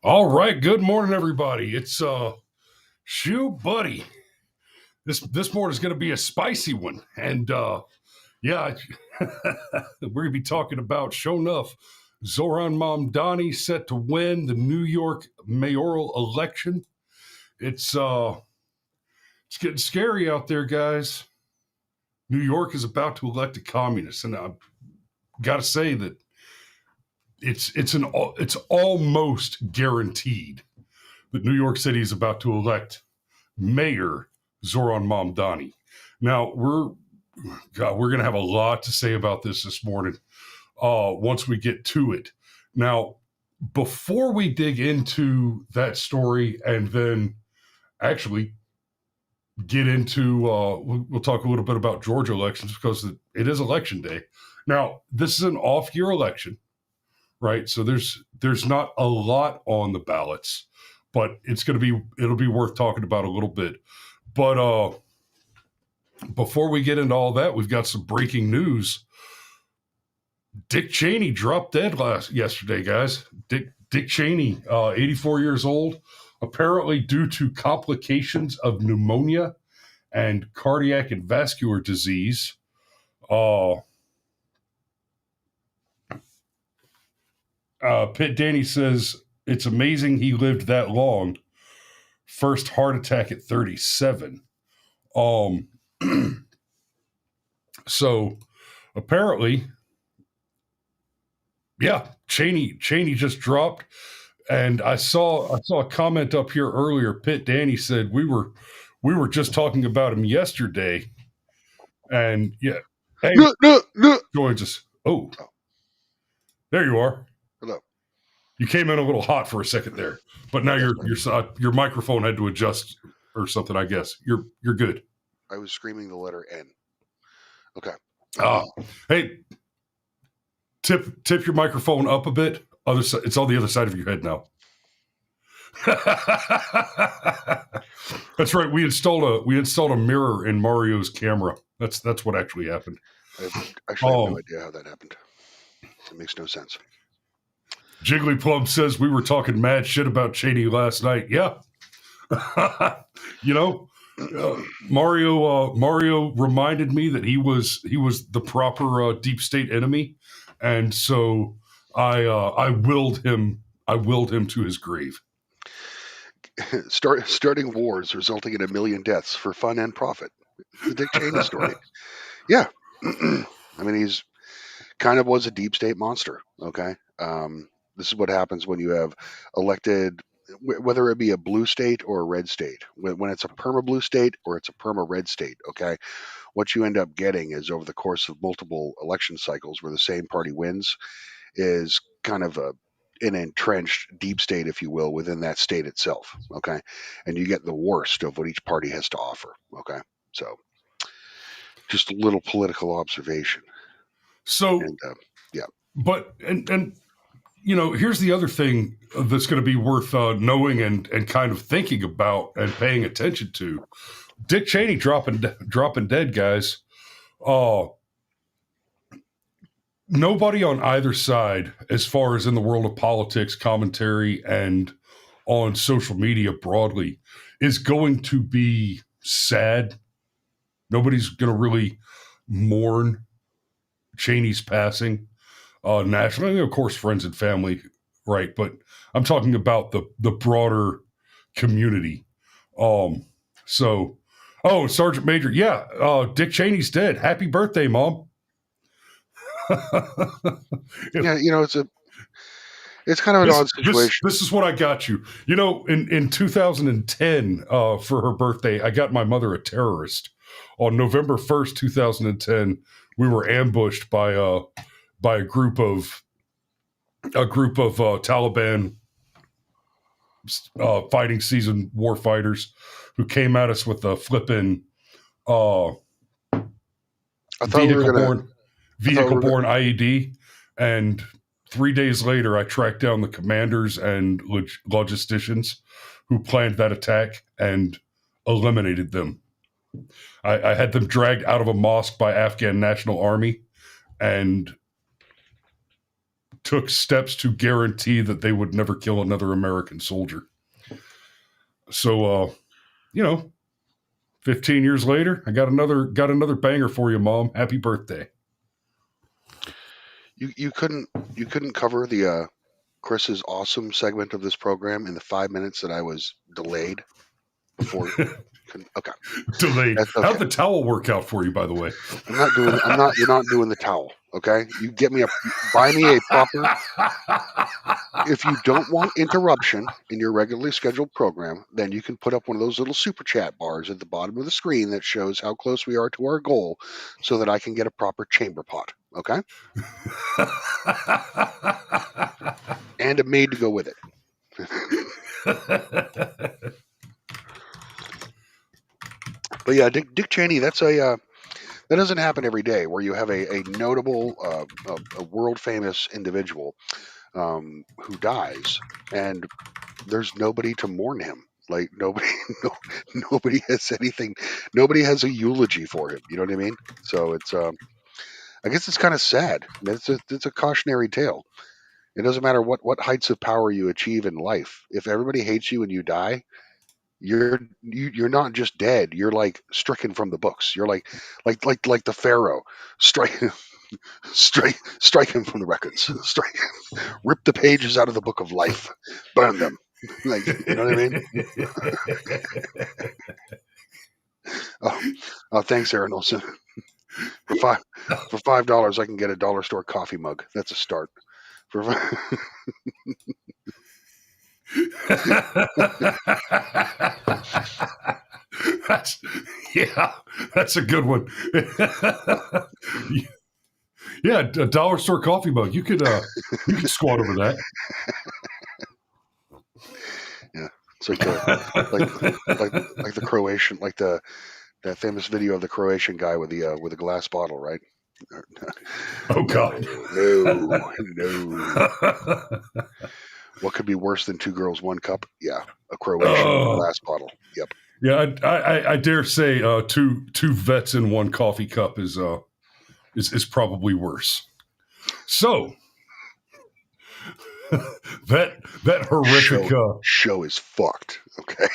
All right, good morning, everybody. It's shoe buddy. This morning is going to be a spicy one, and yeah, we're going to be talking about, show enough, Zohran Mamdani set to win the New York mayoral election. It's getting scary out there, guys. New York is about to elect a communist, and I've got to say that it's almost guaranteed that New York City is about to elect Mayor Zohran Mamdani. Now we're going to have a lot to say about this morning. Once we get to it. Now, before we dig into that story, and then actually get into, we'll talk a little bit about Georgia elections because it is election day. Now, this is an off-year election, right? So there's not a lot on the ballots, but it'll be worth talking about a little bit. But before we get into all that, we've got some breaking news. Dick Cheney dropped dead yesterday, guys. Dick Cheney, 84 years old, apparently due to complications of pneumonia and cardiac and vascular disease. Pitt Danny says it's amazing he lived that long. First heart attack at 37. So apparently, yeah, Cheney just dropped, and I saw a comment up here earlier. Pitt Danny said we were just talking about him yesterday, and yeah, hey, no. joins us. Oh, there you are. Hello. You came in a little hot for a second there, but now your microphone had to adjust or something. I guess you're good. I was screaming the letter N. Okay. Hey, tip your microphone up a bit. Other side, it's on the other side of your head now. That's right. We installed a mirror in Mario's camera. That's what actually happened. I have no idea how that happened. It makes no sense. Jigglyplum says we were talking mad shit about Cheney last night. Yeah. Mario reminded me that he was the proper deep state enemy, and so I willed him to his grave. Starting wars resulting in 1 million deaths for fun and profit. It's the Dick Cheney story. Yeah. I mean, he's kind of was a deep state monster. Okay. This is what happens when you have elected, whether it be a blue state or a red state, when it's a perma blue state or it's a perma red state. Okay. What you end up getting is, over the course of multiple election cycles where the same party wins, is kind of an entrenched deep state, if you will, within that state itself. Okay. And you get the worst of what each party has to offer. Okay. So just a little political observation. So, yeah. But, and here's the other thing that's going to be worth knowing and kind of thinking about and paying attention to. Dick Cheney dropping dead, guys. Nobody on either side, as far as in the world of politics, commentary, and on social media broadly, is going to be sad. Nobody's going to really mourn Cheney's passing nationally. Of course, friends and family, right? But I'm talking about the broader community. Sergeant Major, yeah, Dick Cheney's dead. Happy birthday, Mom. Yeah, it's kind of an odd situation. This is what I got you. In 2010, for her birthday, I got my mother a terrorist. On November 1st, 2010, we were ambushed by a group of Taliban fighting season war fighters who came at us with a flippin' vehicle-borne IED, and 3 days later, I tracked down the commanders and logisticians who planned that attack and eliminated them. I had them dragged out of a mosque by Afghan National Army and took steps to guarantee that they would never kill another American soldier. So, 15 years later, I got another banger for you, Mom. Happy birthday. You couldn't cover the Chris's awesome segment of this program in the 5 minutes that I was delayed before. Okay. Delayed. That's okay. How'd the towel work out for you, by the way? You're not doing the towel. Okay. You buy me a proper. If you don't want interruption in your regularly scheduled program, then you can put up one of those little super chat bars at the bottom of the screen that shows how close we are to our goal so that I can get a proper chamber pot. Okay. And a maid to go with it. But yeah, Dick Cheney, that doesn't happen every day where you have a notable, a world famous individual who dies and there's nobody to mourn him. Like nobody has anything. Nobody has a eulogy for him. You know what I mean? So it's, I guess it's kind of sad. It's a cautionary tale. It doesn't matter what heights of power you achieve in life. If everybody hates you and you die, you're not just dead. You're like stricken from the books. You're like the Pharaoh, strike him from the records. Rip the pages out of the book of life, burn them. Like, you know what I mean? Oh, thanks, Aaron Olson. For $5, I can get a dollar store coffee mug. That's a start. That's a good one. Yeah, a dollar store coffee mug. You could squat over that. Yeah, it's like the Croatian, like that famous video of the Croatian guy with a glass bottle, right? Oh God, no. What could be worse than two girls, one cup? Yeah, a Croatian glass bottle. Yep. Yeah, I dare say two vets in one coffee cup is probably worse. So that horrific show is fucked. Okay.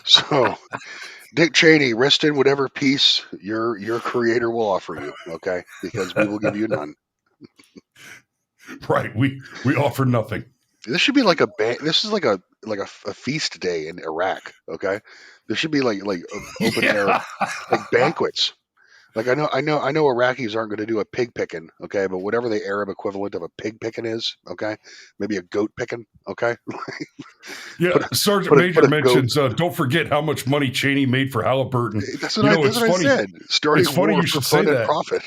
So, Dick Cheney, rest in whatever peace your creator will offer you. Okay, because we will give you none. Right, we offer nothing. This should be like this is like a feast day in Iraq. Okay, there should be like open air like banquets. Like I know Iraqis aren't going to do a pig picking, okay, but whatever the Arab equivalent of a pig picking is, okay, maybe a goat picking, okay. Yeah, Sergeant Major mentions. Don't forget how much money Cheney made for Halliburton. That's what I said. Starting it's funny war you should for say that. Profit.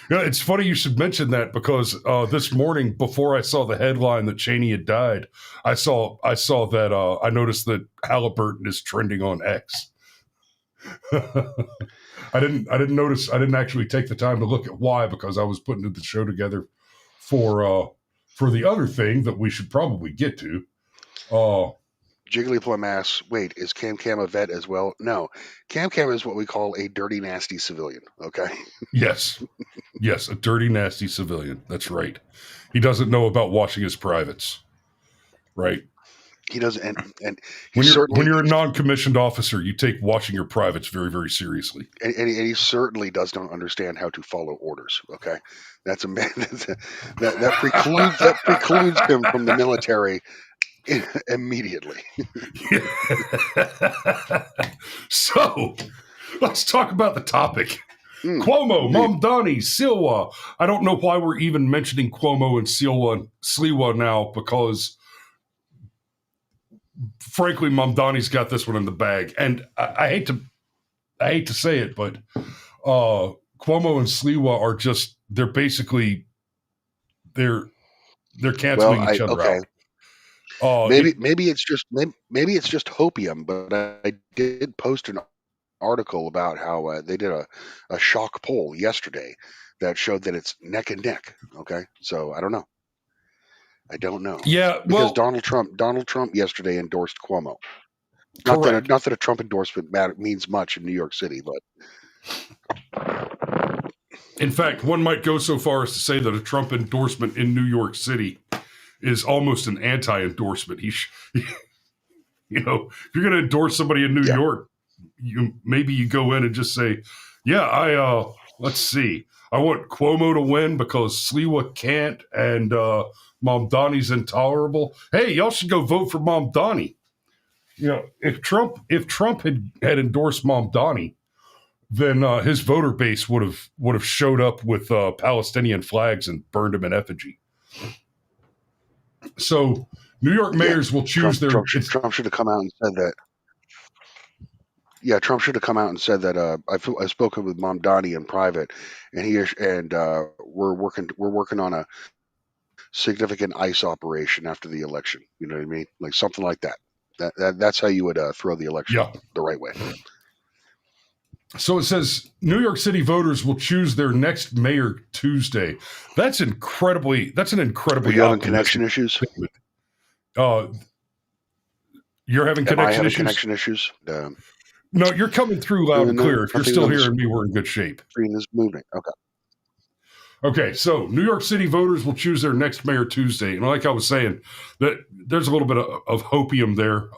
Yeah, it's funny you should mention that because this morning, before I saw the headline that Cheney had died, I saw that I noticed that Halliburton is trending on X. I didn't notice. I didn't actually take the time to look at why because I was putting the show together for the other thing that we should probably get to. Jigglyplum asks, wait, is Cam a vet as well? No, Cam is what we call a dirty, nasty civilian. Okay. Yes, a dirty, nasty civilian. That's right. He doesn't know about washing his privates. Right. He doesn't, and when you're a non-commissioned officer, you take washing your privates very, very seriously. And he certainly does not understand how to follow orders. Okay, that's a man that precludes him from the military immediately. So let's talk about the topic. Cuomo, Mamdani, Silwa. I don't know why we're even mentioning Cuomo and Sliwa now because. Frankly, Mamdani's got this one in the bag, and I hate to say it, but Cuomo and Sliwa are they're basically they're canceling each other out. Maybe it's just hopium, but I did post an article about how they did a shock poll yesterday that showed that it's neck and neck. Okay, so I don't know. Yeah, because Donald Trump yesterday endorsed Cuomo. Not that a Trump endorsement means much in New York City, but In fact, one might go so far as to say that a Trump endorsement in New York City is almost an anti-endorsement. If you're going to endorse somebody in New Yeah. York, maybe you go in and just say, yeah, let's see. I want Cuomo to win because Sliwa can't and Mamdani's intolerable. Hey, y'all should go vote for Mamdani. If Trump had endorsed Mamdani, then his voter base would have showed up with Palestinian flags and burned him in effigy. So New York mayors will choose Trump should have come out and said that. Yeah, Trump should have come out and said that. I've spoken with Mamdani in private, and we're working on a significant ICE operation after the election. You know what I mean? Like something like that. That's how you would throw the election the right way. So it says New York City voters will choose their next mayor Tuesday. That's an incredibly. Are you having connection issues? You're having connection issues? No, you're coming through loud and clear. If you're still hearing me, we're in good shape. Screen is moving. Okay, so New York City voters will choose their next mayor Tuesday. And like I was saying, that there's a little bit of hopium there.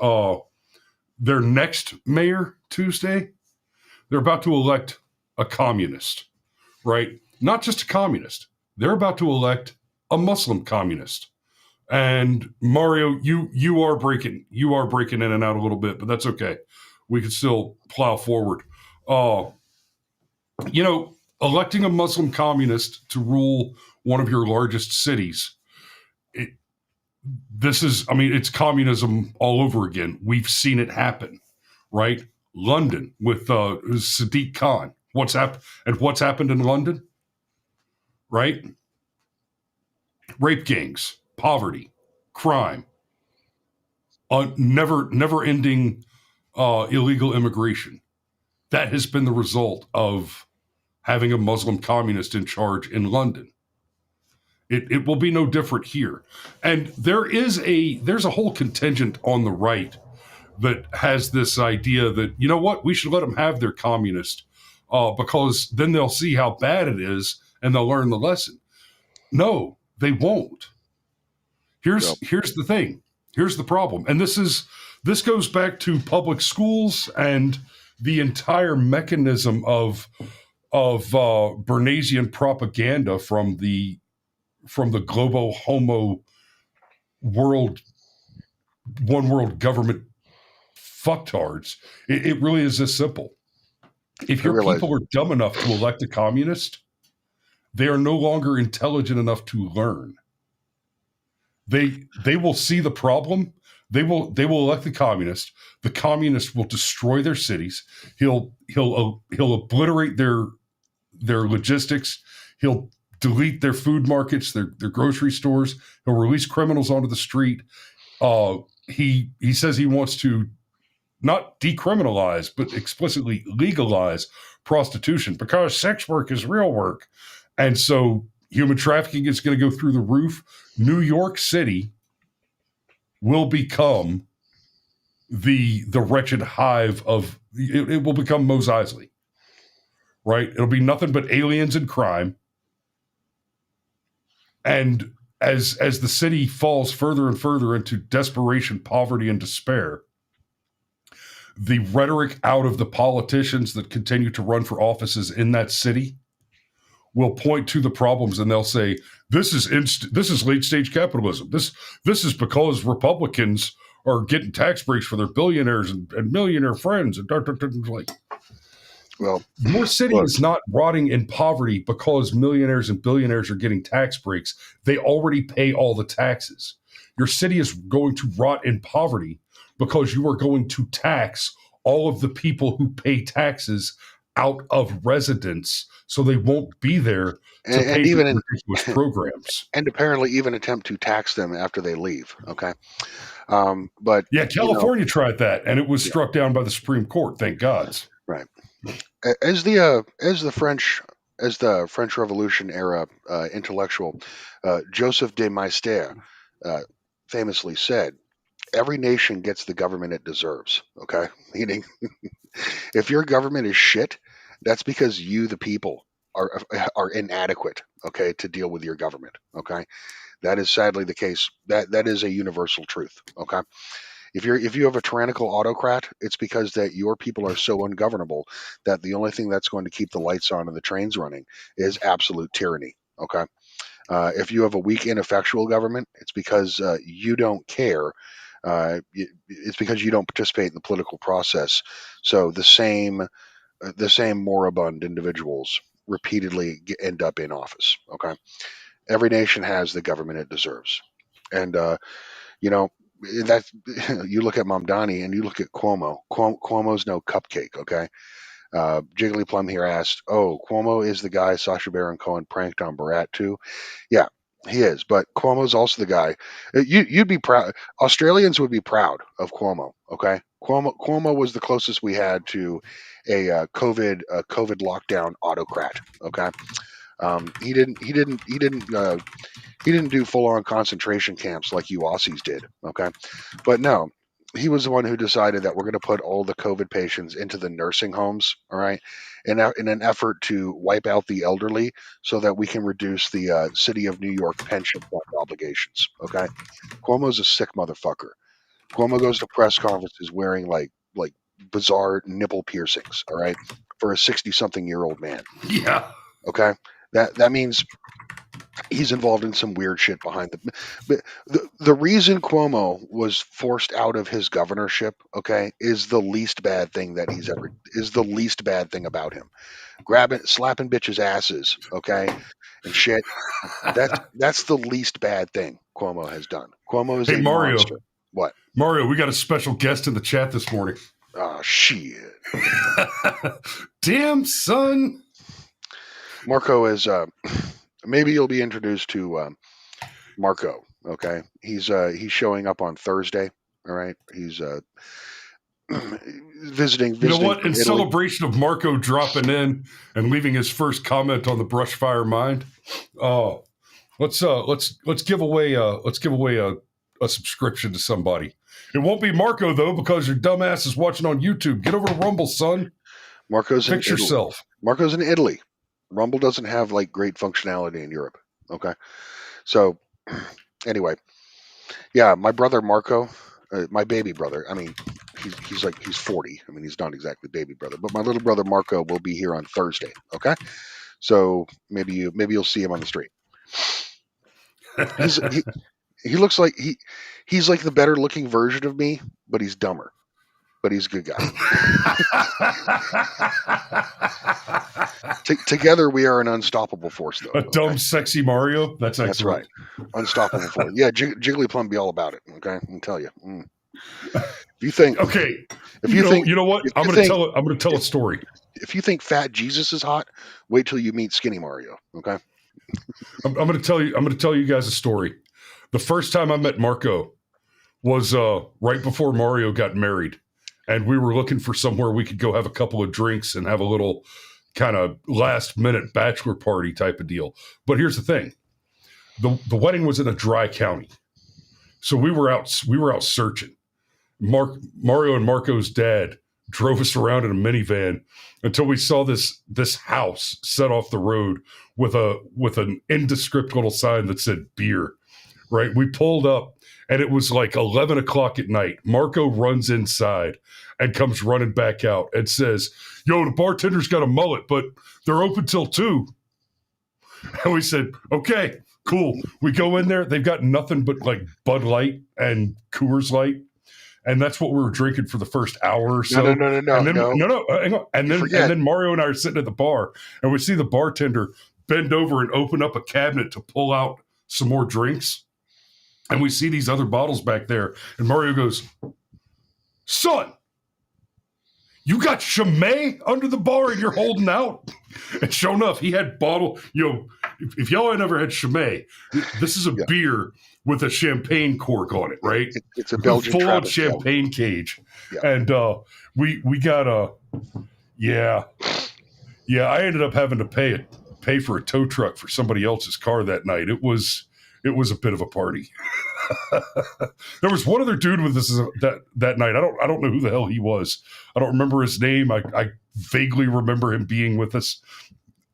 Their next mayor Tuesday, they're about to elect a communist, right? Not just a communist. They're about to elect a Muslim communist. And Mario, you are breaking in and out a little bit, but that's okay. We can still plow forward. Electing a Muslim communist to rule one of your largest cities, it's communism all over again. We've seen it happen, right? London with Sadiq Khan. What's happened in London, right? Rape gangs, poverty, crime, never-ending illegal immigration. That has been the result of having a Muslim communist in charge in London. It will be no different here. And there's a whole contingent on the right that has this idea that, you know what, we should let them have their communist because then they'll see how bad it is and they'll learn the lesson. No, they won't. Here's the thing. Here's the problem. And this goes back to public schools and the entire mechanism of Bernaysian propaganda from the global homo one world government fucktards. It really is this simple. If your people are dumb enough to elect a communist, they are no longer intelligent enough to learn. They will see the problem. They will elect the communist. The communist will destroy their cities. He'll obliterate their logistics. He'll delete their food markets, their grocery stores. He'll release criminals onto the street. He says he wants to not decriminalize, but explicitly legalize prostitution because sex work is real work. And so human trafficking is going to go through the roof. New York City will become the wretched hive of it will become Mos Eisley, right? It'll be nothing but aliens and crime. And as the city falls further and further into desperation, poverty, and despair, the rhetoric out of the politicians that continue to run for offices in that city will point to the problems, and they'll say, "This is late stage capitalism. This is because Republicans are getting tax breaks for their billionaires and millionaire friends." And like, well, your city is not rotting in poverty because millionaires and billionaires are getting tax breaks. They already pay all the taxes. Your city is going to rot in poverty because you are going to tax all of the people who pay taxes out of residence, so they won't be there to pay for ridiculous programs. And apparently even attempt to tax them after they leave. Okay. But yeah, California tried that, and it was struck down by the Supreme Court. Thank God. Right. As the French Revolution era intellectual Joseph de Maistre famously said, "Every nation gets the government it deserves." Okay, meaning if your government is shit, that's because you, the people, are inadequate, okay, to deal with your government. Okay, that is sadly the case. That is a universal truth. Okay, if you have a tyrannical autocrat, it's because that your people are so ungovernable that the only thing that's going to keep the lights on and the trains running is absolute tyranny. Okay, if you have a weak, ineffectual government, it's because you don't care. It's because you don't participate in the political process. So the same moribund individuals repeatedly end up in office. Okay, every nation has the government it deserves, and you know that you look at Mamdani and you look at Cuomo. Cuomo's no cupcake. Okay, Jiggly Plum here asked, "Oh, Cuomo is the guy Sacha Baron Cohen pranked on Barat too." Yeah, he is. But Cuomo's also the guy. You'd be proud. Australians would be proud of Cuomo. Okay, Cuomo was the closest we had to a COVID lockdown autocrat. Okay, he didn't do full on concentration camps like you Aussies did. Okay, but no, he was the one who decided that we're going to put all the COVID patients into the nursing homes, all right, in an effort to wipe out the elderly so that we can reduce the city of New York pension fund obligations. Okay, Cuomo's a sick motherfucker. Cuomo goes to press conferences wearing like bizarre nipple piercings, all right, for a 60-something-year-old man. Yeah. Okay, that means he's involved in some weird shit behind the reason Cuomo was forced out of his governorship, okay, is the least bad thing about him. Slapping bitches' asses, okay, and shit. That's the least bad thing Cuomo has done. Cuomo is Hey, a Mario. monster. What? Mario, we got a special guest in the chat this morning. Oh shit. Damn, son. Marco is maybe you'll be introduced to Marco. Okay, he's showing up on Thursday. All right, he's visiting. You know what? from In Italy. celebration of Marco dropping in and leaving his first comment on the Brushfire Mind, let's give away a subscription to somebody. It won't be Marco though, because your dumbass is watching on YouTube. Get over to Rumble, son. Marco's Fix in Italy. yourself. Marco's in Italy. Rumble doesn't have like great functionality in Europe. Okay, so anyway, yeah, my brother Marco, my baby brother. I mean, he's 40. I mean, he's not exactly baby brother, but my little brother Marco will be here on Thursday. Okay, so maybe you'll see him on the street. He looks like he's like the better looking version of me, but he's dumber. But he's a good guy. Together we are an unstoppable force, though. A dumb, sexy Mario. That's right. Unstoppable force. Yeah, Jiggly Plum be all about it. Okay, I can tell you. If you think, okay, if you think, you know what, I'm gonna tell a story. If you think Fat Jesus is hot, wait till you meet Skinny Mario. Okay. I'm gonna tell you guys a story. The first time I met Marco was right before Mario got married. And we were looking for somewhere we could go have a couple of drinks and have a little kind of last minute bachelor party type of deal. But here's the thing. The wedding was in a dry county. So we were out searching. Mario and Marco's dad drove us around in a minivan until we saw this house set off the road with an indescript little sign that said beer. Right? We pulled up and it was like 11 o'clock at night. Marco runs inside and comes running back out and says, "Yo, the bartender's got a mullet, but they're open till 2. And we said, "Okay, cool." We go in there. They've got nothing but like Bud Light and Coors Light. And that's what we were drinking for the first hour or so. No. Hang on. And then Mario and I are sitting at the bar and we see the bartender bend over and open up a cabinet to pull out some more drinks. And we see these other bottles back there. And Mario goes, "Son, you got Chimay under the bar and you're holding out?" And sure enough, he had bottle. If y'all ain't ever had Chimay, this is a beer with a champagne cork on it, right? It's a Belgian full-on champagne cage. Yeah. And we got I ended up having to pay for a tow truck for somebody else's car that night. It was a bit of a party. There was one other dude with us that night. I don't know who the hell he was. I don't remember his name. I vaguely remember him being with us.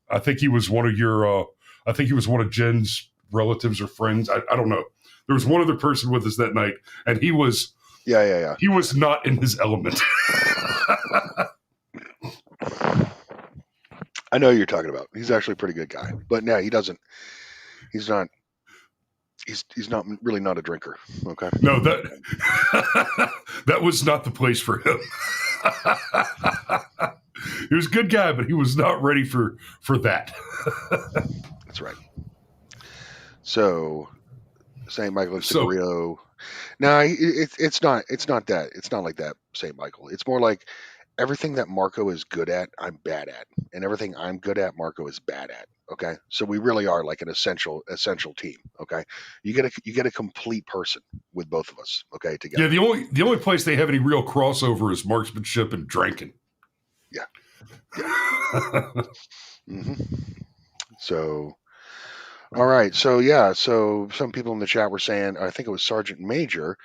I think he was one of your. I think he was one of Jen's relatives or friends. I don't know. There was one other person with us that night, and he was. Yeah. He was not in his element. I know who you're talking about. He's actually a pretty good guy, but no, he doesn't. He's not. He's not really not a drinker. Okay. No, that was not the place for him. He was a good guy, but he was not ready for that. That's right. So, St. Michael and Cigarillo. No, it's not. It's not that. It's not like that, St. Michael. It's more like everything that Marco is good at, I'm bad at, and everything I'm good at, Marco is bad at. Okay, so we really are like an essential team. Okay, you get a complete person with both of us. Okay, together. Yeah, the only place they have any real crossover is marksmanship and drinking. Yeah. Mm-hmm. So, all right. So some people in the chat were saying, I think it was Sergeant Major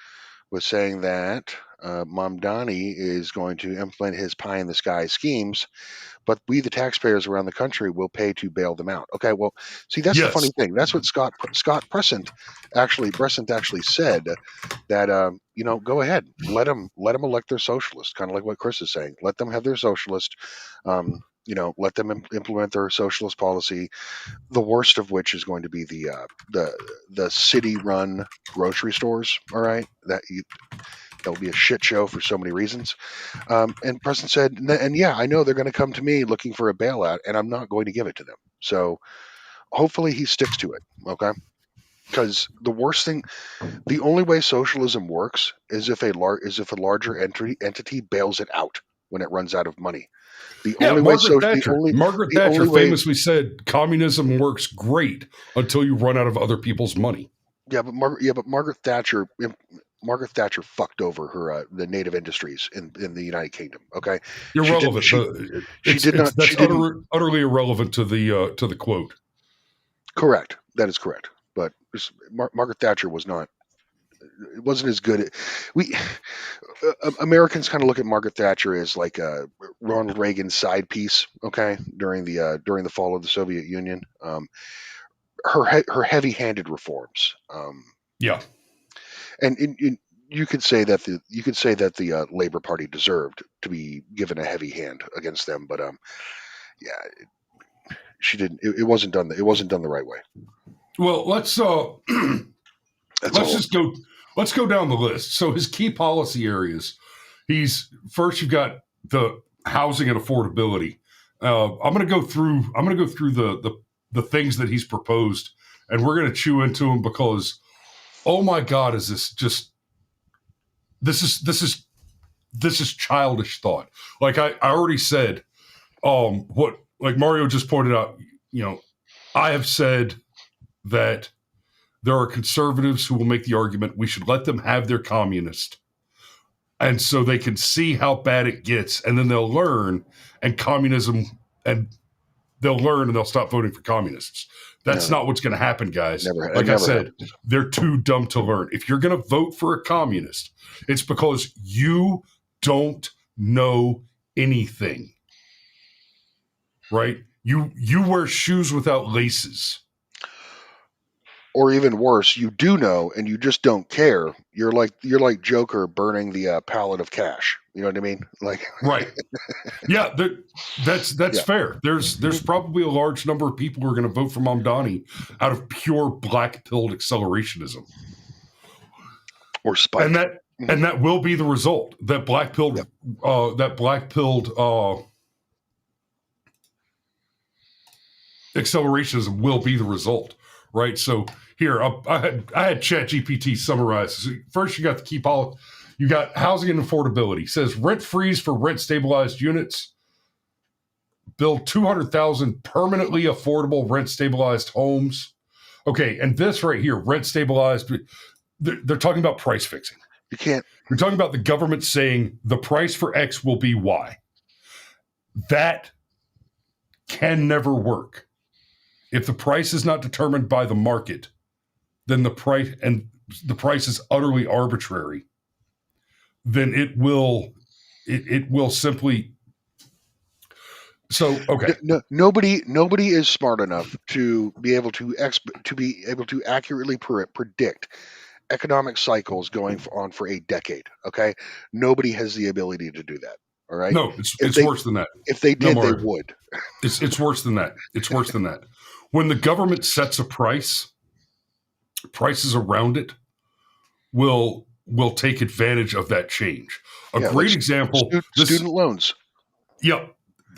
was saying that Mamdani is going to implement his pie in the sky schemes, but we, the taxpayers around the country, will pay to bail them out. Okay, well, see, that's the funny thing. That's what Scott Prescient actually said, that go ahead, let them elect their socialist, kind of like what Chris is saying. Let them have their socialist. Let them implement their socialist policy. The worst of which is going to be the city-run grocery stores. All right, that'll be a shit show for so many reasons. And Preston said, and yeah, I know they're going to come to me looking for a bailout, and I'm not going to give it to them. So hopefully he sticks to it, okay? Because the worst thing, the only way socialism works is if a larger entity bails it out when it runs out of money. Margaret Thatcher famously said, "Communism works great until you run out of other people's money." Yeah, but Margaret Thatcher fucked over the native industries in the United Kingdom. Okay, irrelevant. That's utterly irrelevant to the quote. Correct. That is correct. But Margaret Thatcher was not. It wasn't as good. Americans kind of look at Margaret Thatcher as like a Ronald Reagan side piece. Okay, during the fall of the Soviet Union, her heavy-handed reforms. Yeah. And you could say that the Labor Party deserved to be given a heavy hand against them, but she didn't. It wasn't done. It wasn't done the right way. Well, let's go down the list. So his key policy areas. First. You've got the housing and affordability. I'm going to go through the things that he's proposed, and we're going to chew into them because. Oh my God! Is this just? This is childish thought. Like I already said, what like Mario just pointed out. I have said that there are conservatives who will make the argument we should let them have their communist, and so they can see how bad it gets, and then they'll learn, and they'll stop voting for communists. That's not what's going to happen, guys. Like I said, they're too dumb to learn. If you're going to vote for a communist, it's because you don't know anything, right? You wear shoes without laces. Or even worse, you do know and you just don't care. You're like Joker burning the pallet of cash. You know what I mean? Like right. Yeah, that's fair. There's probably a large number of people who are going to vote for Mamdani out of pure black-pilled accelerationism. Or spite. And that will be the result. That black-pilled accelerationism will be the result. Right. So here I had ChatGPT summarize. So first, you got the key policy. You got housing and affordability. It says rent freeze for rent stabilized units. Build 200,000 permanently affordable rent stabilized homes. Okay, and this right here, rent stabilized. They're talking about price fixing. You're talking about the government saying the price for X will be Y. That can never work. If the price is not determined by the market, then the price is utterly arbitrary. Then it will simply So okay, Nobody is smart enough to be able to accurately predict economic cycles going on for a decade. Okay, nobody has the ability to do that. All right. no, If it's worse than that. they No, did, they Mario, would. it's worse than that. It's worse than that. When the government sets a price, prices around it will take advantage of that change. A Yeah, great like example. student loans. Yep,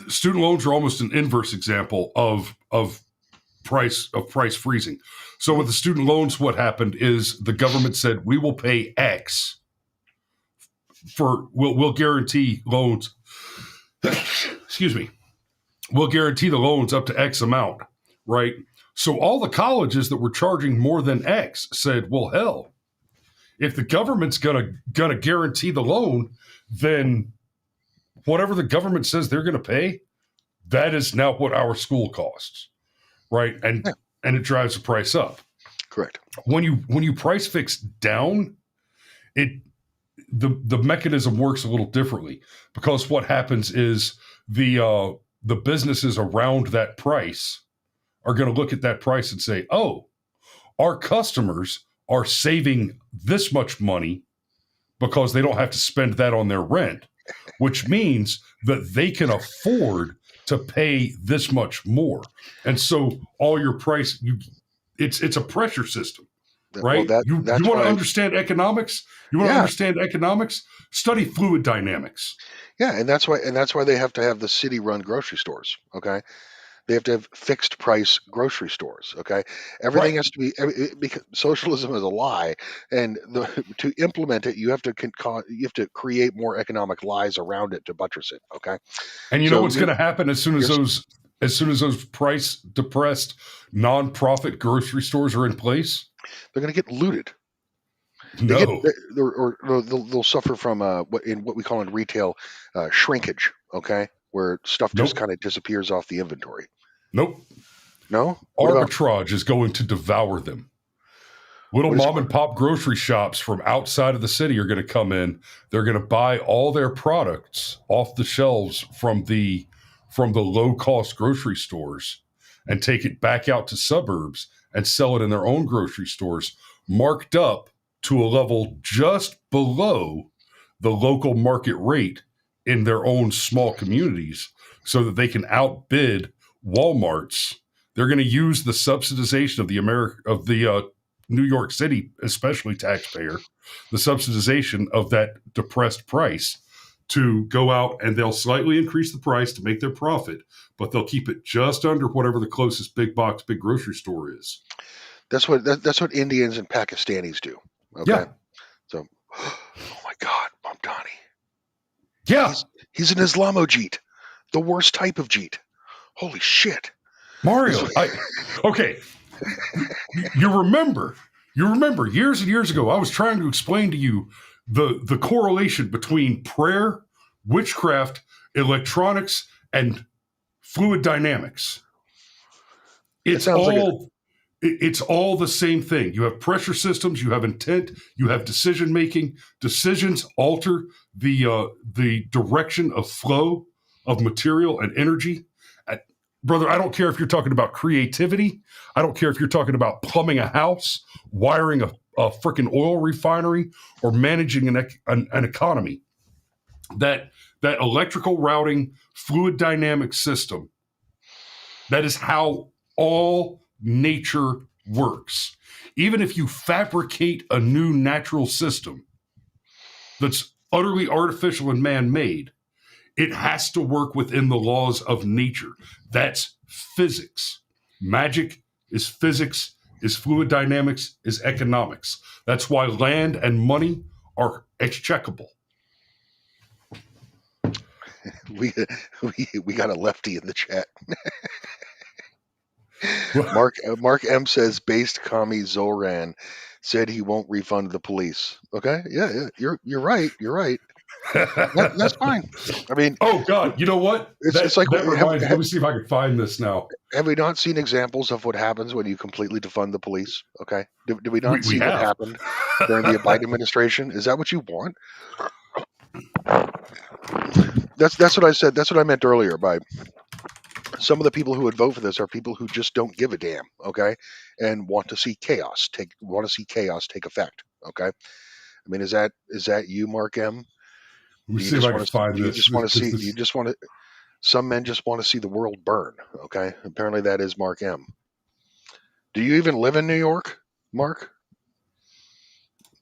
student loans are almost an inverse example of price freezing. So with the student loans, what happened is the government said we will pay X we'll guarantee loans. Excuse me. We'll guarantee the loans up to X amount, right? So all the colleges that were charging more than X said, well, hell, if the government's gonna guarantee the loan, then whatever the government says they're gonna pay, that is now what our school costs, right? And it drives the price up. Correct. When you price fix down, the mechanism works a little differently, because what happens is the businesses around that price are going to look at that price and say, oh, our customers are saving this much money because they don't have to spend that on their rent, which means that they can afford to pay this much more. And so all your price, it's a pressure system, right? Well, you want to understand economics? You want to understand economics? Study fluid dynamics. Yeah, and that's why they have to have the city-run grocery stores. Okay, they have to have fixed price grocery stores. Okay, everything has to be, because socialism is a lie, and to implement it, you have to create more economic lies around it to buttress it. Okay, and you know what's going to happen as soon as those price depressed nonprofit grocery stores are in place? They're going to get looted. No, they'll suffer from what we call in retail shrinkage. Okay, where stuff just kind of disappears off the inventory. Nope. No? Arbitrage is going to devour them. Little mom and pop grocery shops from outside of the city are going to come in. They're going to buy all their products off the shelves from the low cost grocery stores and take it back out to suburbs and sell it in their own grocery stores, marked up to a level just below the local market rate in their own small communities, so that they can outbid Walmart's. They're going to use the subsidization of the New York City, especially taxpayer, the subsidization of that depressed price to go out, and they'll slightly increase the price to make their profit, but they'll keep it just under whatever the closest big grocery store is. That's what Indians and Pakistanis do. Okay. Yeah. So, oh my God, Mamdani. Yeah. He's an Islamojit, the worst type of Jeet. Holy shit. Mario, okay. You remember years and years ago, I was trying to explain to you the correlation between prayer, witchcraft, electronics, and fluid dynamics. It's all the same thing. You have pressure systems, you have intent, you have decision making. Decisions alter the direction of flow of material and energy. Brother, I don't care if you're talking about creativity. I don't care if you're talking about plumbing a house, wiring a freaking oil refinery, or managing an economy. That electrical routing, fluid dynamic system, that is how all nature works. Even if you fabricate a new natural system that's utterly artificial and man-made, it has to work within the laws of nature. That's physics. Magic is physics, is fluid dynamics, is economics. That's why land and money are exchequable. We got a lefty in the chat. Mark M says based commie Zohran said he won't refund the police. Okay, yeah, you're right. That's fine. I mean, oh God, you know what? It's like, that reminds me. Let me see if I can find this now. Have we not seen examples of what happens when you completely defund the police? Okay, did we not see what happened during the Biden administration? Is that what you want? That's what I said. That's what I meant earlier by Some of the people who would vote for this are people who just don't give a damn, okay, and want to see chaos take effect, okay. I mean, is that you, Mark M? We see if I can find this. Some men just want to see the world burn, okay. Apparently that is Mark M. Do you even live in New York, Mark?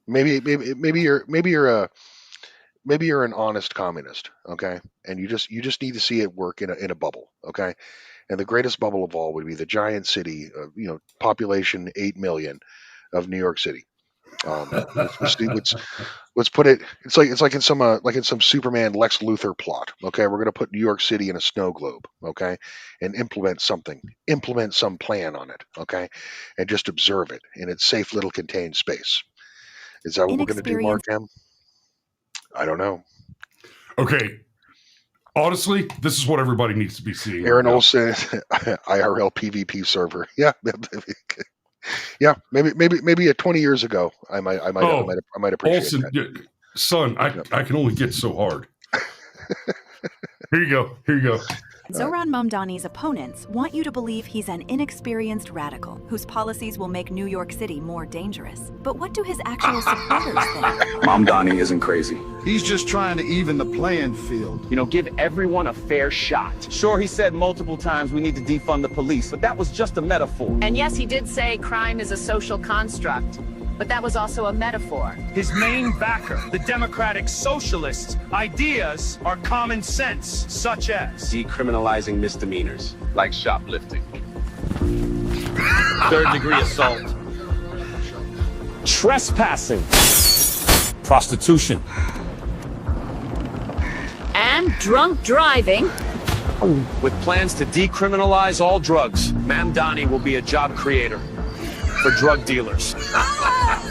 Maybe you're an honest communist, okay, and you just need to see it work in a bubble, okay. And the greatest bubble of all would be the giant city, population 8 million of New York City. Let's put it. It's like in some Superman Lex Luthor plot. Okay, we're gonna put New York City in a snow globe. Okay, and implement some plan on it. Okay, and just observe it in its safe little contained space. Is that what we're gonna do, Mark M? I don't know. Okay. Honestly, this is what everybody needs to be seeing. Aaron Olson, IRL PvP server. Yeah. Yeah, maybe 20 years ago, I might appreciate Olsen, that. Son, I can only get so hard. Here you go. Zohran Mamdani's opponents want you to believe he's an inexperienced radical whose policies will make New York City more dangerous. But what do his actual supporters think? Mamdani isn't crazy. He's just trying to even the playing field. Give everyone a fair shot. Sure, he said multiple times we need to defund the police, but that was just a metaphor. And yes, he did say crime is a social construct. But that was also a metaphor. His main backer, the Democratic Socialists' ideas are common sense, such as decriminalizing misdemeanors, like shoplifting. Third-degree assault. Trespassing. Prostitution. And drunk driving. With plans to decriminalize all drugs, Mamdani will be a job creator for drug dealers.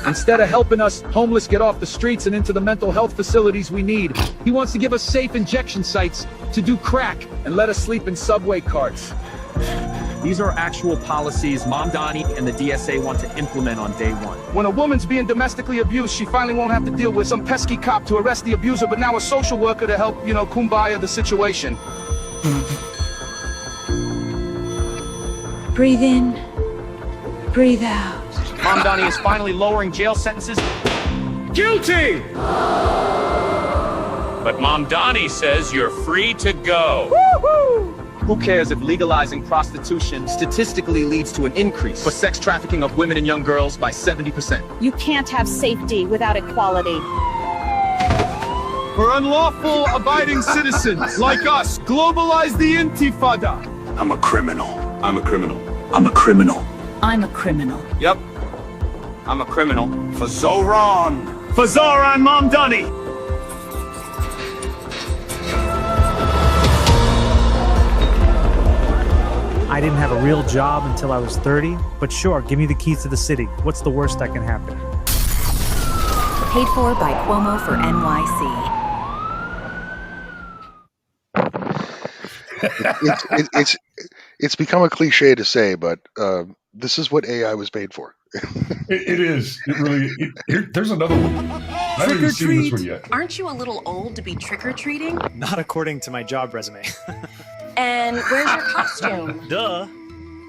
Instead of helping us homeless get off the streets and into the mental health facilities we need, he wants to give us safe injection sites to do crack and let us sleep in subway carts. These are actual policies Mamdani and the DSA want to implement on day one. When a woman's being domestically abused, she finally won't have to deal with some pesky cop to arrest the abuser, but now a social worker to help, kumbaya the situation. Breathe in, breathe out. Mamdani is finally lowering jail sentences. Guilty! But Mamdani says you're free to go. Woo-hoo! Who cares if legalizing prostitution statistically leads to an increase for sex trafficking of women and young girls by 70%? You can't have safety without equality. for unlawful abiding citizens like us. Globalize the Intifada. I'm a criminal. I'm a criminal. I'm a criminal. I'm a criminal. Yep. I'm a criminal. For Zohran. For Zohran Mamdani. I didn't have a real job until I was 30, but sure, give me the keys to the city. What's the worst that can happen? Paid for by Cuomo for NYC. It's become a cliche to say, but this is what AI was made for. It is. It really. There's another one. I haven't even seen this one yet. Aren't you a little old to be trick-or-treating? Not according to my job resume. And where's your costume? Duh.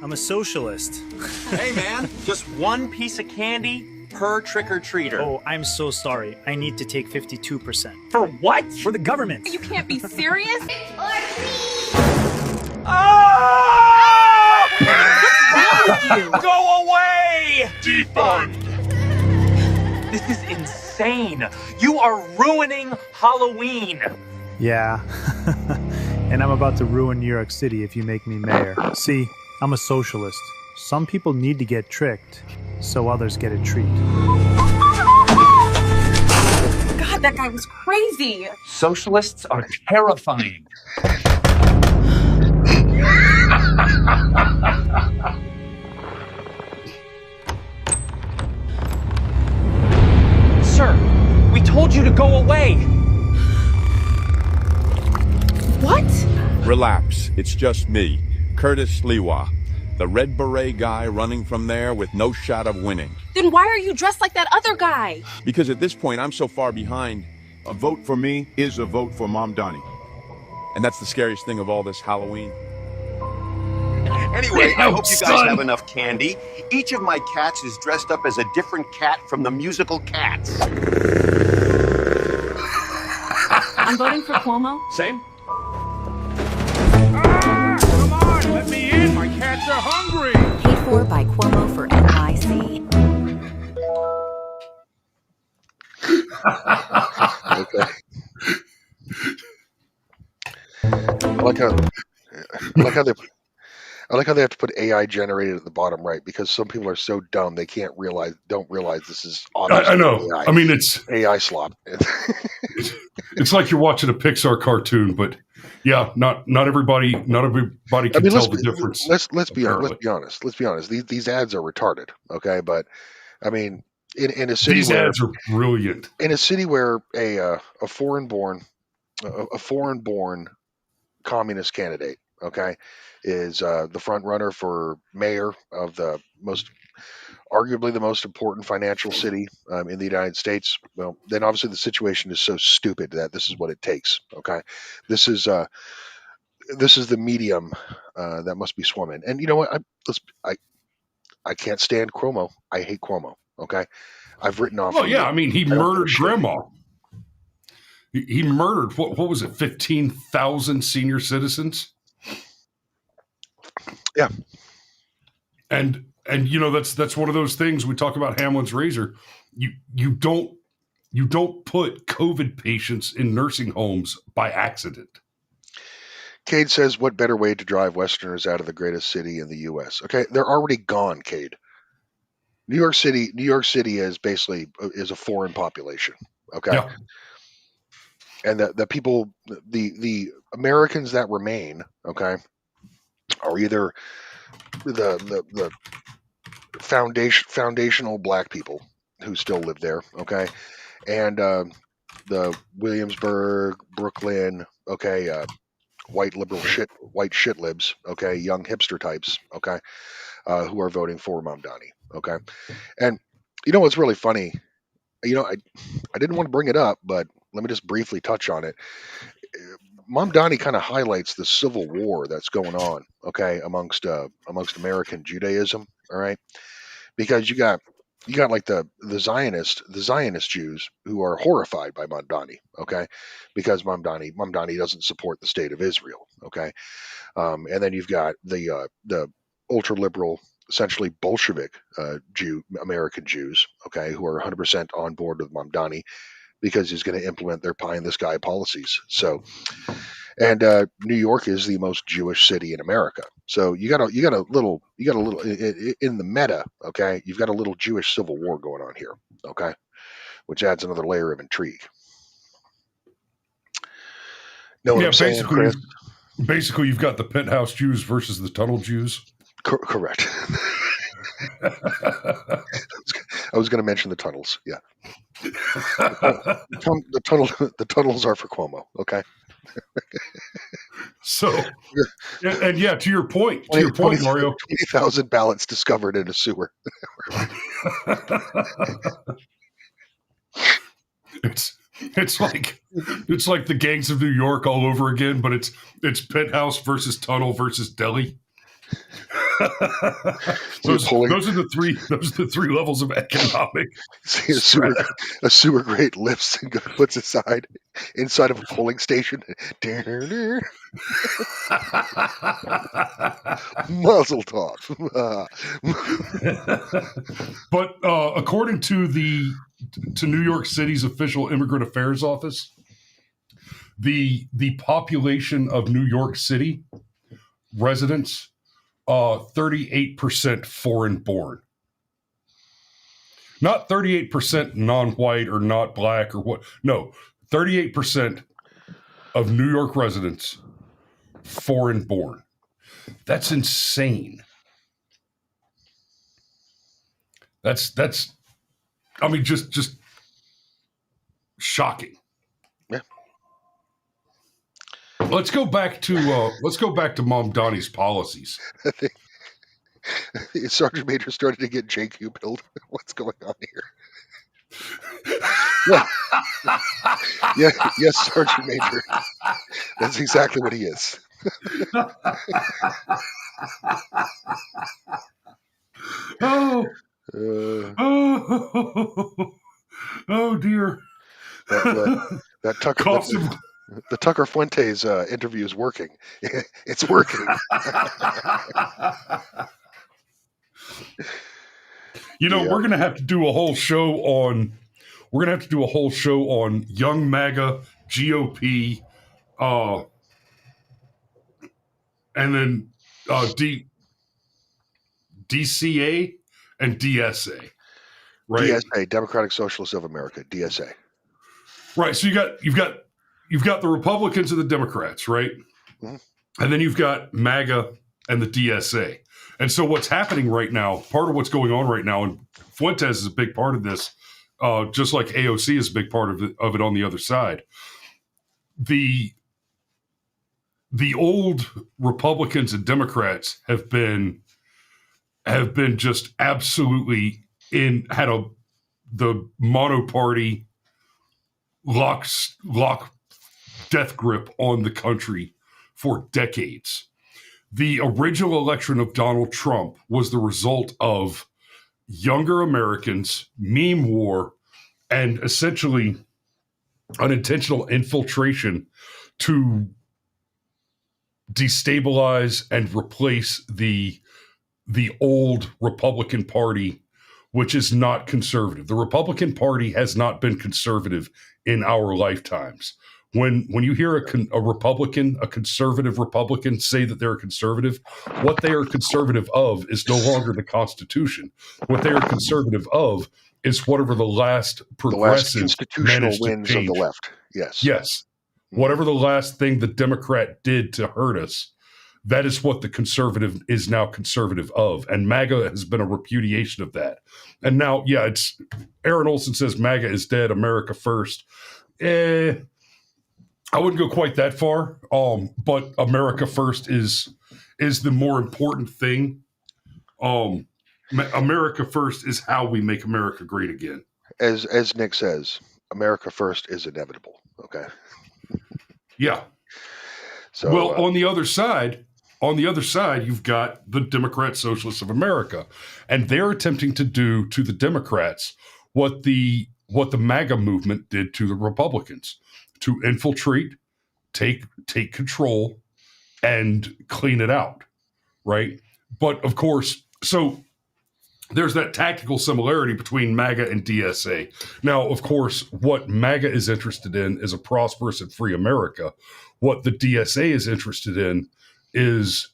I'm a socialist. Hey, man. Just one piece of candy per trick-or-treater. Oh, I'm so sorry. I need to take 52%. For what? For the government. You can't be serious? Oh! What's wrong with you? Go away! Defund! This is insane. You are ruining Halloween. Yeah. And I'm about to ruin New York City if you make me mayor. See, I'm a socialist. Some people need to get tricked, so others get a treat. God, that guy was crazy. Socialists are terrifying. Sir, we told you to go away. What? Relapse. It's just me, Curtis Lewa, the Red Beret guy running from there with no shot of winning. Then why are you dressed like that other guy? Because at this point, I'm so far behind. A vote for me is a vote for Mamdani. And that's the scariest thing of all this Halloween. Anyway, I hope you guys son. have enough candy. Each of my cats is dressed up as a different cat from the musical Cats. I'm voting for Cuomo. Same? Come on, let me in. My cats are hungry. Paid for by Cuomo for NYC. Okay. I like how they have to put AI generated at the bottom right because some people are so dumb they don't realize this is obviously I know. AI. I mean, it's AI slop. it's like you're watching a Pixar cartoon, but yeah, not everybody can tell the difference. Let's be honest. Let's be honest. These ads are retarded. Okay, but I mean, in a city These ads are brilliant. In a city where a foreign born communist candidate, okay, is the front runner for mayor of arguably the most important financial city in the United States. Well, then obviously the situation is so stupid that this is what it takes. Okay, this is the medium that must be swimming. And you know what? I can't stand Cuomo. I hate Cuomo. Okay, I've written off. Well, yeah, I mean, he murdered grandma. He murdered what was it? 15,000 senior citizens. Yeah, and you know that's one of those things we talk about Hamlin's razor. You don't put COVID patients in nursing homes by accident. Cade says, "What better way to drive Westerners out of the greatest city in the U.S.?" Okay, they're already gone, Cade. New York City is basically a foreign population. Okay, yeah. And the people, the Americans that remain, okay, are either the foundational black people who still live there, okay, and the Williamsburg, Brooklyn, okay, white shit libs, okay, young hipster types, okay, who are voting for Mamdani, okay. And you know what's really funny? You know, I didn't want to bring it up, but let me just briefly touch on it. Mamdani kind of highlights the civil war that's going on, okay, amongst American Judaism, all right, because you got like the Zionist Jews who are horrified by Mamdani, okay, because Mamdani doesn't support the state of Israel, okay, and then you've got the ultra liberal, essentially Bolshevik American Jews, okay, who are 100% on board with Mamdani because he's going to implement their pie in the sky policies. So, and New York is the most Jewish city in America. So you got a little in the meta, okay. You've got a little Jewish civil war going on here, okay, which adds another layer of intrigue. Know what I'm saying, Chris? Basically, you've got the penthouse Jews versus the tunnel Jews. Correct. I was going to mention the tunnels. Yeah, the tunnels are for Cuomo. Okay. So, and yeah, to your point, Mario. 20,000 ballots discovered in a sewer. It's like the gangs of New York all over again, but it's penthouse versus tunnel versus deli. those are the three levels of economic. See, a sewer grate lifts and puts inside of a polling station. Muzzle tov. But according to New York City's official immigrant affairs office, the population of New York City residents, 38% foreign born. Not 38% non-white or not black or what. No, 38% of New York residents foreign born. That's insane. That's I mean just shocking. Yeah. Let's go back to Mamdani's policies. I think Sergeant Major started to get JQ build. What's going on here? Yeah. Yes, Sergeant Major. That's exactly what he is. Oh dear. That Tucker, the Tucker Fuentes interview is working. It's working. You know, we're gonna have to do a whole show on. We're gonna have to do a whole show on young MAGA, GOP, and then DCA and DSA. Right? DSA, Democratic Socialists of America, DSA. Right. So you've got the Republicans and the Democrats, right? Mm-hmm. And then you've got MAGA and the DSA. And so what's happening right now, part of what's going on right now, and Fuentes is a big part of this, just like AOC is a big part of it on the other side. The old Republicans and Democrats have been just absolutely the monoparty lock death grip on the country for decades. The original election of Donald Trump was the result of younger Americans, meme war, and essentially an intentional infiltration to destabilize and replace the old Republican Party, which is not conservative. The Republican Party has not been conservative in our lifetimes. When you hear a Republican, a conservative Republican say that they're a conservative, what they are conservative of is no longer the Constitution. What they are conservative of is whatever the last progressive institutional wins of the left. Yes. Yes. Whatever the last thing the Democrat did to hurt us, that is what the conservative is now conservative of. And MAGA has been a repudiation of that. And now, it's Aaron Olson says MAGA is dead, America first. I wouldn't go quite that far, but America first is the more important thing. America first is how we make America great again. As Nick says, America first is inevitable. Okay. Yeah. So, well, on the other side, you've got the Democrat Socialists of America, and they're attempting to do to the Democrats what the MAGA movement did to the Republicans, to infiltrate, take control, and clean it out, right? But of course, so there's that tactical similarity between MAGA and DSA. Now, of course, what MAGA is interested in is a prosperous and free America. What the DSA is interested in is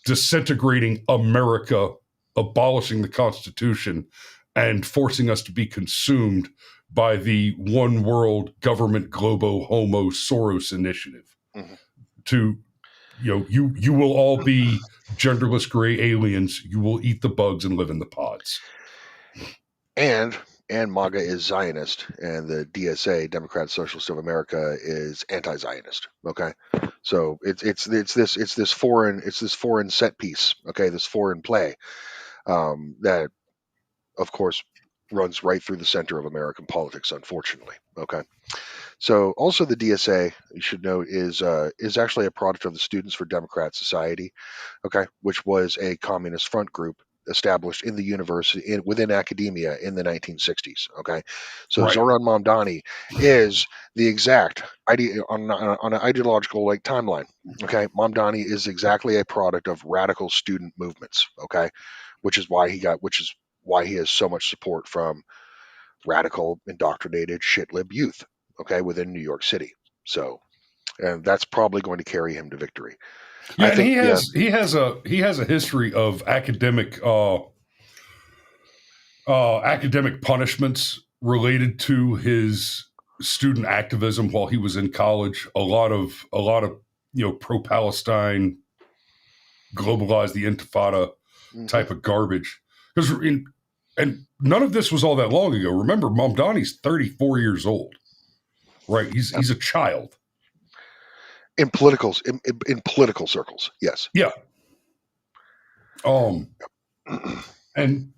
disintegrating America, abolishing the Constitution, and forcing us to be consumed by the one world government globo homo Soros initiative. Mm-hmm. To, you will all be genderless gray aliens. You will eat the bugs and live in the pods. And MAGA is Zionist, and the DSA, Democrat Socialist of America, is anti-Zionist. Okay, so it's this foreign set piece. Okay, this foreign play that, of course, runs right through the center of American politics, unfortunately. Okay, so also the DSA, you should note, is actually a product of the Students for Democrat Society. Okay, which was a communist front group established in the university within academia in the 1960s. Okay, so right. Zohran Mamdani is the exact on an ideological timeline. Okay, Mamdani is exactly a product of radical student movements. Okay, which is why he has so much support from radical indoctrinated shitlib youth. Okay, within New York City. So, and that's probably going to carry him to victory. Yeah, I think, he has a history of academic punishments related to his student activism while he was in college. A lot of pro-Palestine, globalize the Intifada type of garbage. And none of this was all that long ago. Remember, Mamdani's 34 years old, right? He's a child. In political circles, yes. Yeah. And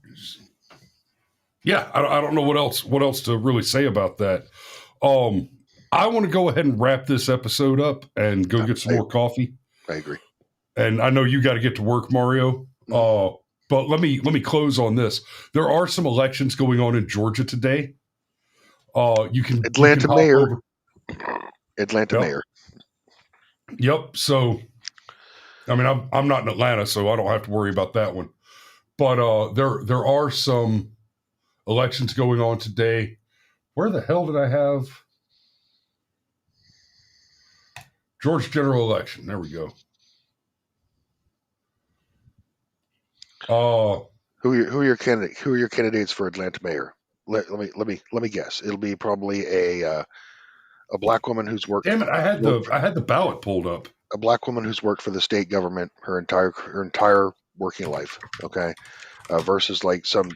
yeah, I don't know what else to really say about that. I want to go ahead and wrap this episode up and go get some more coffee. I agree. And I know you got to get to work, Mario. But let me close on this. There are some elections going on in Georgia today. You can Atlanta hop mayor. over. Atlanta Yep. mayor. Yep. So, I mean, I'm not in Atlanta, so I don't have to worry about that one. But there are some elections going on today. Where the hell did I have Georgia general election? There we go. Who are your candidates for Atlanta mayor? Let me guess. It'll be probably a black woman who's worked. Damn it! I had the ballot pulled up. A black woman who's worked for the state government her entire working life. Okay, versus like some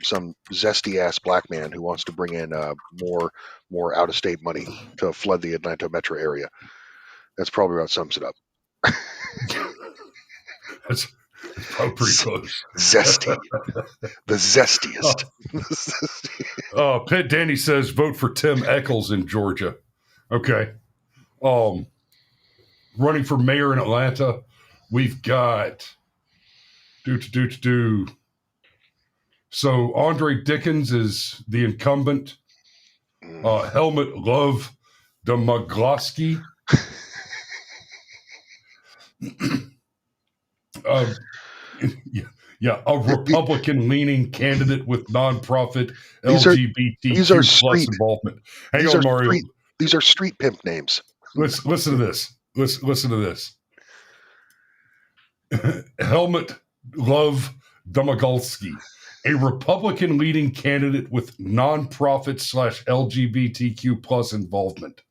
zesty ass black man who wants to bring in more out of state money to flood the Atlanta metro area. That's probably what sums it up. That's probably pretty close. Zesty, the zestiest. Pitt Danny says vote for Tim Echols in Georgia. Okay. Running for mayor in Atlanta, we've got So Andre Dickens is the incumbent. Helmut Love Domagloski. Yeah, a Republican-leaning candidate with nonprofit LGBTQ plus involvement. Hang on, Mario. These are street pimp names. Listen to this. Listen to this. Helmut Love Domagolsky, a Republican leading candidate with nonprofit / LGBTQ plus involvement.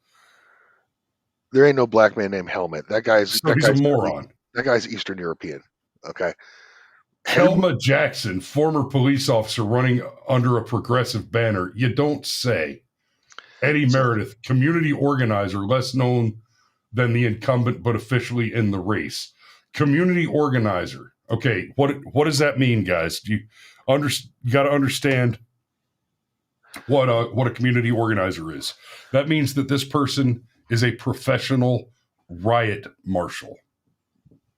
There ain't no black man named Helmut. He's a moron. That guy's Eastern European. Okay. Helma Jackson, former police officer running under a progressive banner. You don't say. Eddie Meredith, community organizer, less known than the incumbent, but officially in the race. Community organizer. Okay, what does that mean, guys? You got to understand what a community organizer is. That means that this person is a professional riot marshal.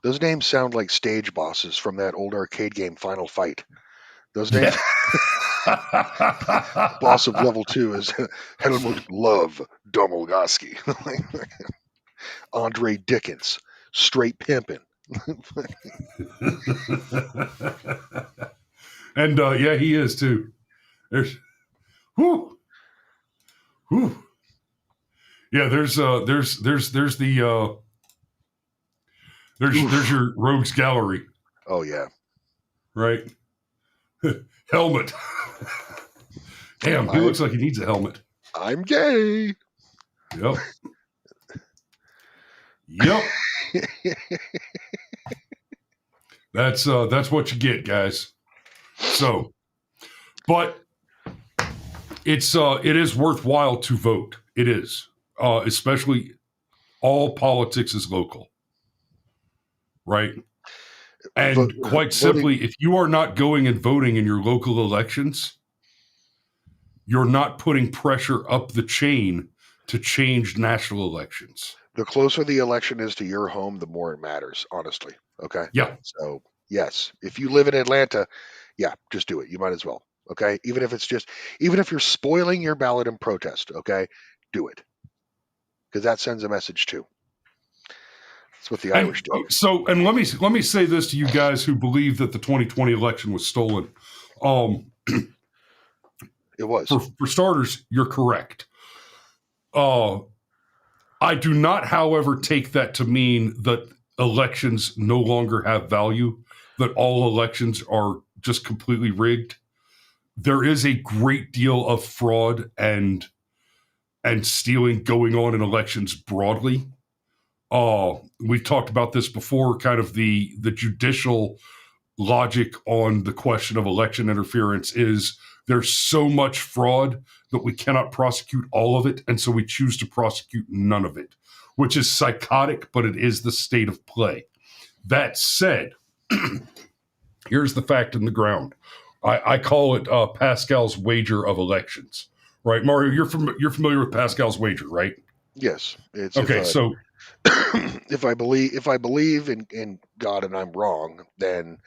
Those names sound like stage bosses from that old arcade game Final Fight. Those names. Boss of level 2 is Helmut Love Domagolsky. Andre Dickens, straight pimping. And yeah, he is too. There's yeah, there's your rogues gallery. Oh yeah. Right. Helmet. Damn, he looks like he needs a helmet. I'm gay. Yep. Yep. That's what you get, guys. So, but it is worthwhile to vote. It is, especially all politics is local, right? And quite simply, if you are not going and voting in your local elections, you're not putting pressure up the chain to change national elections. The closer the election is to your home, the more it matters, honestly. Okay? Yeah. So, yes, if you live in Atlanta, yeah, just do it. You might as well. Okay? Even if you're spoiling your ballot in protest, okay? Do it. Because that sends a message too. That's what the Irish do. So, and let me say this to you guys who believe that the 2020 election was stolen. It was. For starters, you're correct. I do not, however, take that to mean that elections no longer have value, that all elections are just completely rigged. There is a great deal of fraud and stealing going on in elections broadly. We've talked about this before, kind of the judicial logic on the question of election interference is there's so much fraud that we cannot prosecute all of it, and so we choose to prosecute none of it, which is psychotic, but it is the state of play. That said, here's the fact in the ground. I call it Pascal's wager of elections. Right, Mario, you're familiar with Pascal's wager, right? Yes. It's okay. So if I believe in God and I'm wrong, then,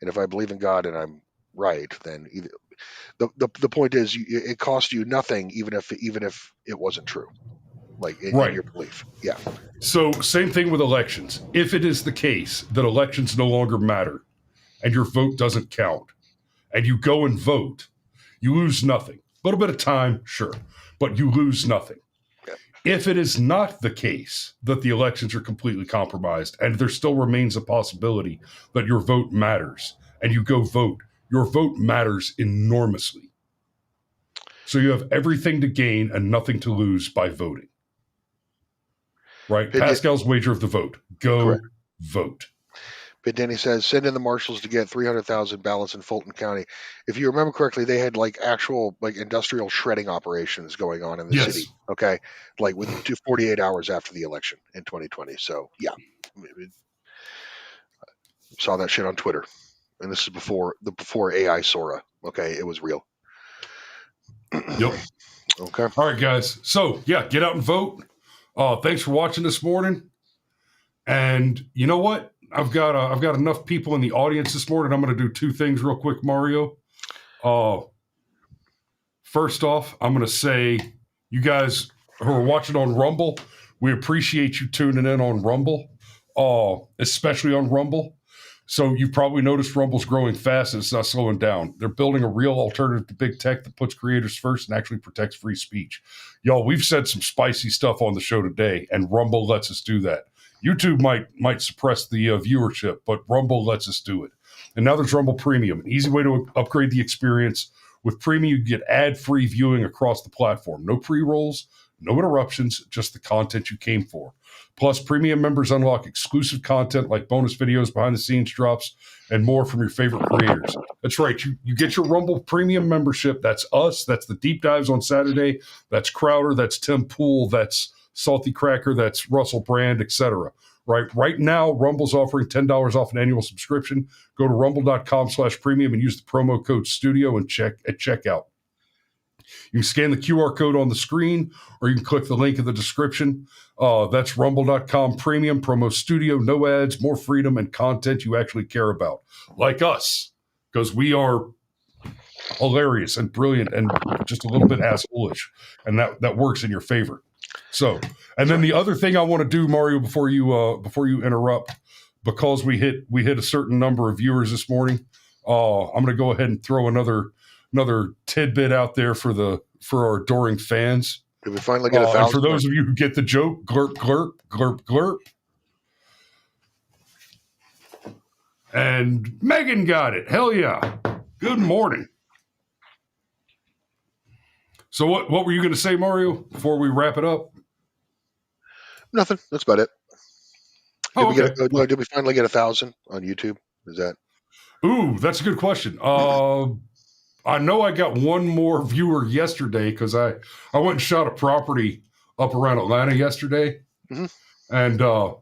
and if I believe in God and I'm right, then the point is, it cost you nothing, even if it wasn't true, like in your belief. Yeah. So same thing with elections. If it is the case that elections no longer matter and your vote doesn't count and you go and vote, you lose nothing. A little bit of time, sure, but you lose nothing. Yeah. If it is not the case that the elections are completely compromised and there still remains a possibility that your vote matters and you go vote, your vote matters enormously. So you have everything to gain and nothing to lose by voting. Right? Pascal's wager of the vote. Go vote. But Danny says, send in the marshals to get 300,000 ballots in Fulton County. If you remember correctly, they had like actual like industrial shredding operations going on in the city. Okay. Like with 48 hours after the election in 2020. So yeah. Saw that shit on Twitter. And this is before AI Sora. Okay. It was real. Yep. Okay. All right, guys. So yeah, get out and vote. Thanks for watching this morning. And you know what? I've got enough people in the audience this morning. I'm going to do two things real quick, Mario. First off, I'm going to say, you guys who are watching on Rumble, we appreciate you tuning in on Rumble, especially on Rumble. So you've probably noticed Rumble's growing fast and it's not slowing down. They're building a real alternative to big tech that puts creators first and actually protects free speech. Y'all, we've said some spicy stuff on the show today, and Rumble lets us do that. YouTube might suppress the viewership, but Rumble lets us do it. And now there's Rumble Premium, an easy way to upgrade the experience. With Premium, you get ad-free viewing across the platform. No pre-rolls, no interruptions, just the content you came for. Plus, Premium members unlock exclusive content like bonus videos, behind-the-scenes drops, and more from your favorite creators. That's right. You get your Rumble Premium membership. That's us. That's the deep dives on Saturday. That's Crowder. That's Tim Pool. That's Salty Cracker. That's Russell Brand, etc. Right now, Rumble's offering $10 off an annual subscription. Go to rumble.com/premium and use the promo code STUDIO and check at checkout. You can scan the QR code on the screen, or you can click the link in the description. That's rumble.com premium, promo studio, no ads, more freedom, and content you actually care about. Like us, because we are hilarious and brilliant and just a little bit assholeish, and that works in your favor. So, and then the other thing I want to do, Mario, before you interrupt, because we hit a certain number of viewers this morning, I'm going to go ahead and throw another tidbit out there for our adoring fans. Did we finally get 1,000? For those of you who get the joke, glurp, glurp, glurp, glurp. And Megan got it. Hell yeah. Good morning. So what were you going to say, Mario, before we wrap it up? Nothing. That's about it. Did we finally get 1,000 on YouTube? Is that? Ooh, that's a good question. I know I got one more viewer yesterday because I went and shot a property up around Atlanta yesterday, and the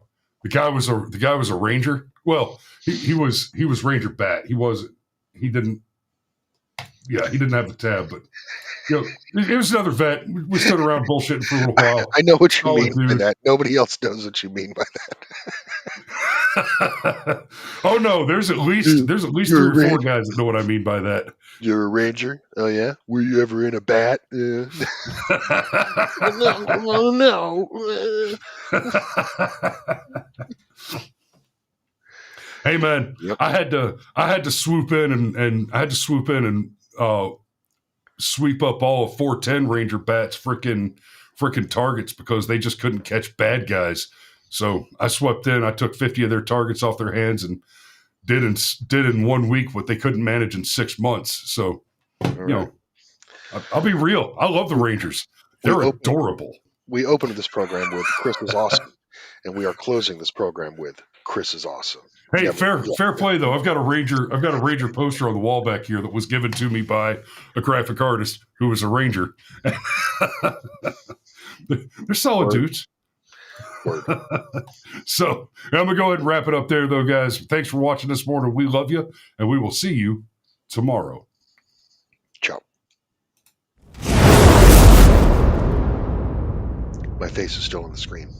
guy was a ranger. Well, he was Ranger Bat. He didn't have the tab, but it was another vet. We stood around bullshitting for a little while. I know what you mean by that. Nobody else knows what you mean by that. Oh no, there's at least 3 or 4 guys that know what I mean by that. You're a ranger? Oh yeah? Were you ever in a bat? Yeah. No. Hey man, yep. I had to swoop in and sweep up all of 410 Ranger Bat's freaking targets because they just couldn't catch bad guys. So I swept in. I took 50 of their targets off their hands and did in 1 week what they couldn't manage in 6 months. So, I'll be real. I love the Rangers. They're adorable. We opened this program with Chris is awesome, and we are closing this program with Chris is awesome. Hey, fair play though. I've got a Ranger poster on the wall back here that was given to me by a graphic artist who was a Ranger. They're solid dudes. So I'm gonna go ahead and wrap it up there though, guys. Thanks for watching this morning. We love you, and we will see you tomorrow. Ciao. My face is still on the screen.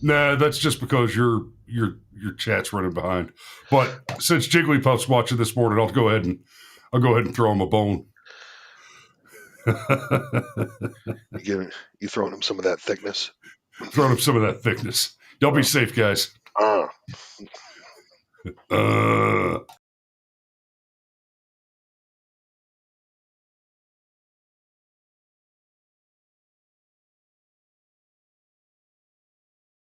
Nah, that's just because your chat's running behind. But since Jigglypuff's watching this morning, I'll go ahead and I'll go ahead and throw him a bone. You throwing him some of that thickness? Throwing him some of that thickness. Y'all be safe, guys.